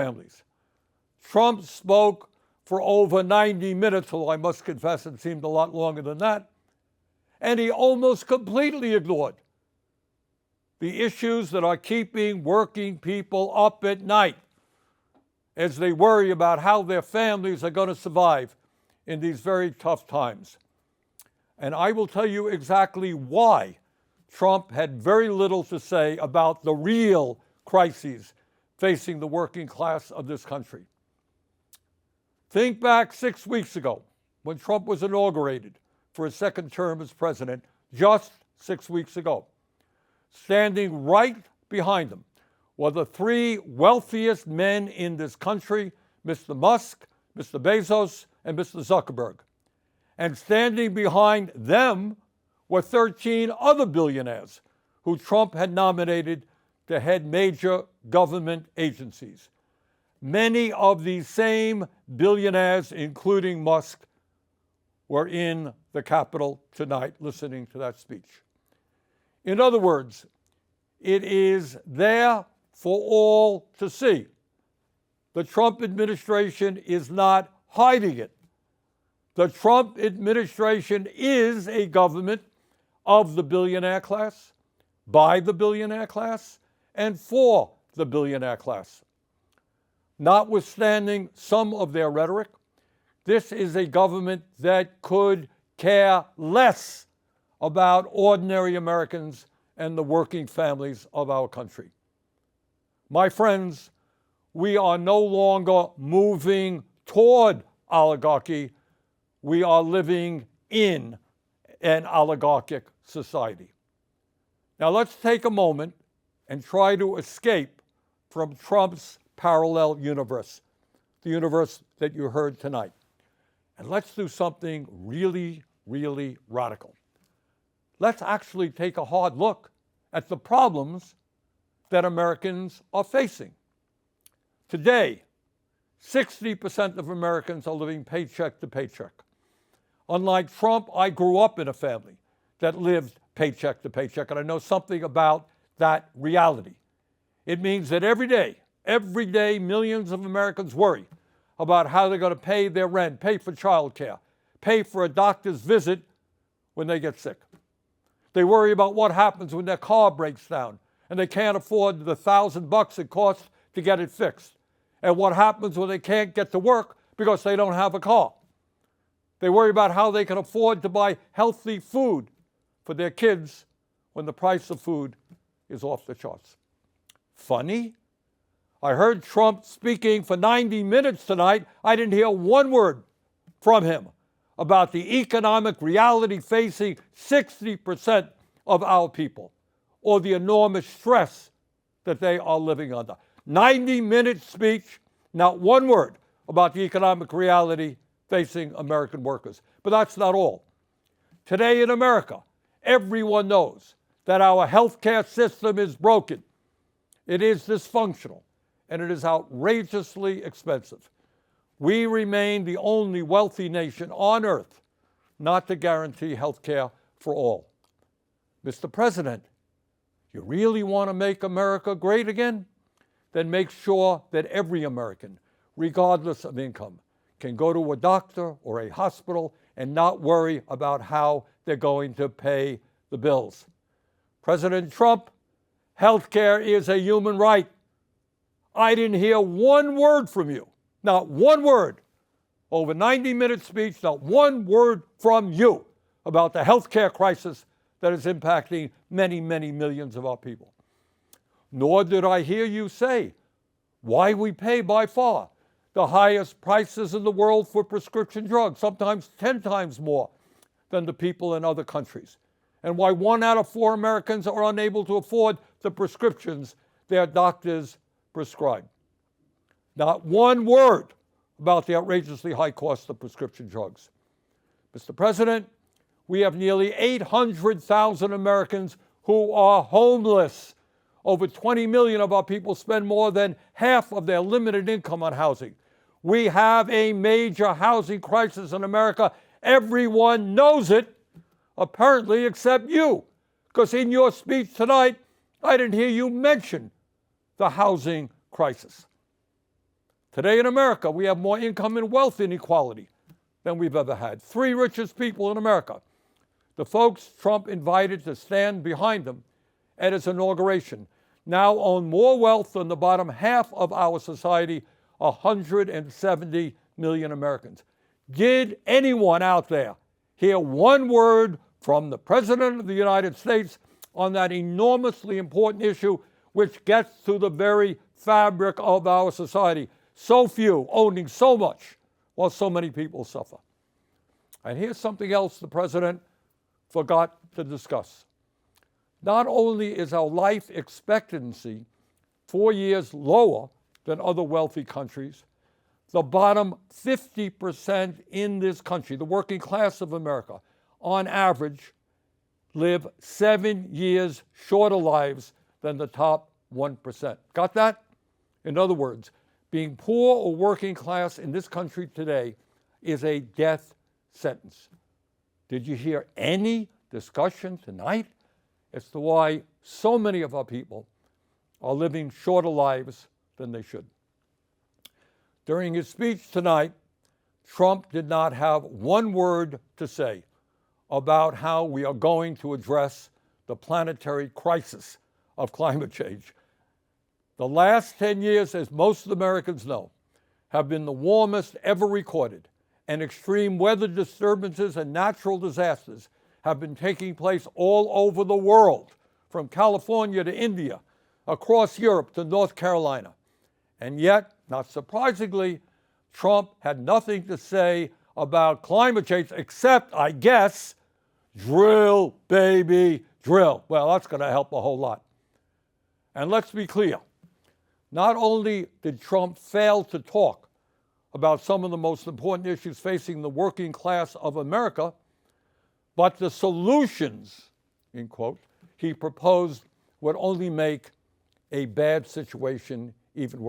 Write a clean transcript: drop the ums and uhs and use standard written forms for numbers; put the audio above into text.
families. Trump spoke for over 90 minutes, although I must confess it seemed a lot longer than that, and he almost completely ignored the issues that are keeping working people up at night as they worry about how their families are going to survive in these very tough times. And I will tell you exactly why Trump had very little to say about the real crises facing the working class of this country. Think back 6 weeks ago when Trump was inaugurated for his second term as president, just 6 weeks ago. Standing right behind him were the three wealthiest men in this country, Mr. Musk, Mr. Bezos, and Mr. Zuckerberg. And standing behind them were 13 other billionaires who Trump had nominated to head major government agencies. Many of these same billionaires, including Musk, were in the Capitol tonight listening to that speech. In other words, it is there for all to see. The Trump administration is not hiding it. The Trump administration is a government of the billionaire class, by the billionaire class, and for the billionaire class. Notwithstanding some of their rhetoric, this is a government that could care less about ordinary Americans and the working families of our country. My friends, we are no longer moving toward oligarchy. We are living in an oligarchic society. Now let's take a moment and try to escape from Trump's parallel universe, the universe that you heard tonight. And let's do something really, really radical. Let's actually take a hard look at the problems that Americans are facing. Today, 60% of Americans are living paycheck to paycheck. Unlike Trump, I grew up in a family that lived paycheck to paycheck, and I know something about that reality. It means that every day, millions of Americans worry about how they're going to pay their rent, pay for childcare, pay for a doctor's visit when they get sick. They worry about what happens when their car breaks down and they can't afford the $1,000 it costs to get it fixed, and what happens when they can't get to work because they don't have a car. They worry about how they can afford to buy healthy food for their kids when the price of food is off the charts. Funny? I heard Trump speaking for 90 minutes tonight. I didn't hear one word from him about the economic reality facing 60% of our people, or the enormous stress that they are living under. 90-minute speech, not one word about the economic reality facing American workers. But that's not all. Today in America, everyone knows that our healthcare system is broken. It is dysfunctional, and it is outrageously expensive. We remain the only wealthy nation on earth not to guarantee health care for all. Mr. President, you really want to make America great again? Then make sure that every American, regardless of income, can go to a doctor or a hospital and not worry about how they're going to pay the bills. President Trump, health care is a human right. I didn't hear one word from you, not one word. Over 90-minute speech, not one word from you about the health care crisis that is impacting many, many millions of our people. Nor did I hear you say why we pay by far the highest prices in the world for prescription drugs, sometimes 10 times more than the people in other countries, and why 1 out of 4 Americans are unable to afford the prescriptions their doctors prescribe. Not one word about the outrageously high cost of prescription drugs. Mr. President, we have nearly 800,000 Americans who are homeless. Over 20 million of our people spend more than half of their limited income on housing. We have a major housing crisis in America. Everyone knows it, apparently, except you, because in your speech tonight, I didn't hear you mention the housing crisis. Today in America, we have more income and wealth inequality than we've ever had. 3 richest people in America, the folks Trump invited to stand behind him at his inauguration, now own more wealth than the bottom half of our society, 170 million Americans. Did anyone out there hear one word from the President of the United States on that enormously important issue, which gets to the very fabric of our society? So few owning so much while so many people suffer. And here's something else the President forgot to discuss. Not only is our life expectancy 4 years lower than other wealthy countries, the bottom 50% in this country, the working class of America, on average, live 7 years shorter lives than the top 1%. Got that? In other words, being poor or working class in this country today is a death sentence. Did you hear any discussion tonight as to why so many of our people are living shorter lives than they should? During his speech tonight, Trump did not have one word to say about how we are going to address the planetary crisis of climate change. The last 10 years, as most Americans know, have been the warmest ever recorded, and extreme weather disturbances and natural disasters have been taking place all over the world, from California to India, across Europe to North Carolina. And yet, not surprisingly, Trump had nothing to say about climate change except, I guess, drill, baby, drill. Well, that's going to help a whole lot. And let's be clear. Not only did Trump fail to talk about some of the most important issues facing the working class of America, but the solutions, in quote, he proposed would only make a bad situation even worse.